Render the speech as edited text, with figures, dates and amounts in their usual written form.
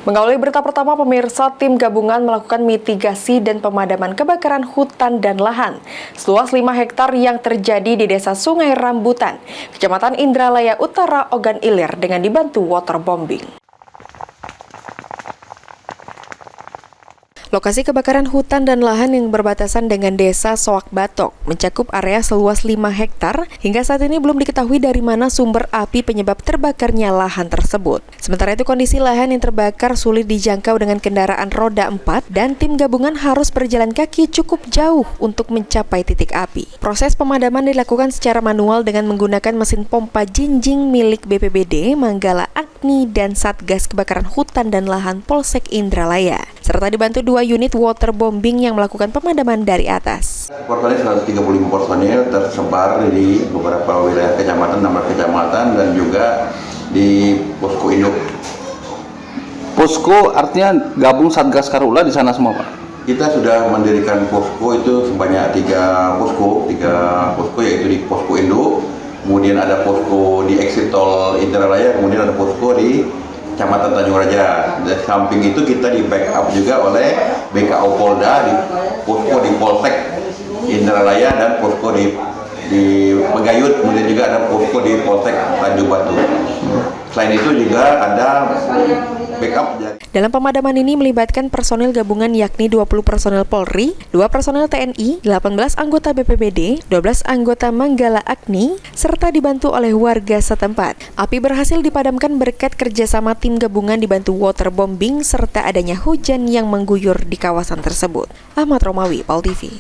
Mengawali berita pertama, pemirsa, tim gabungan melakukan mitigasi dan pemadaman kebakaran hutan dan lahan seluas 5 hektar yang terjadi di Desa Sungai Rambutan, Kecamatan Indralaya Utara, Ogan Ilir dengan dibantu waterbombing. Lokasi kebakaran hutan dan lahan yang berbatasan dengan Desa Soak Batok mencakup area seluas 5 hektar. Hingga saat ini belum diketahui dari mana sumber api penyebab terbakarnya lahan tersebut. Sementara itu kondisi lahan yang terbakar sulit dijangkau dengan kendaraan roda 4 dan tim gabungan harus berjalan kaki cukup jauh untuk mencapai titik api. Proses pemadaman dilakukan secara manual dengan menggunakan mesin pompa jinjing milik BPBD, Manggala Agni, dan Satgas Kebakaran Hutan dan Lahan Polsek Indralaya, serta dibantu 2 unit waterbombing yang melakukan pemadaman dari atas. Personil 135 personil tersebar di beberapa wilayah kecamatan, 16 kecamatan, dan juga di posko induk. Posko artinya gabung Satgas Karhutla di sana semua, Pak? Kita sudah mendirikan posko itu sebanyak 3 posko yaitu di posko induk, kemudian ada posko di exit tol Indralaya, kemudian ada posko di Kecamatan Tanjung Raja. Di samping itu kita di backup juga oleh BKO Polda, di posko di Polsek Indralaya dan posko di Pegayut, kemudian juga ada posko di Polsek Tanjung Batu. Selain itu juga ada backup. Dalam pemadaman ini melibatkan personil gabungan yakni 20 personil Polri, 2 personil TNI, 18 anggota BPBD, 12 anggota Manggala Agni, serta dibantu oleh warga setempat. Api berhasil dipadamkan berkat kerjasama tim gabungan dibantu waterbombing serta adanya hujan yang mengguyur di kawasan tersebut. Ahmad Romawi, PAL TV.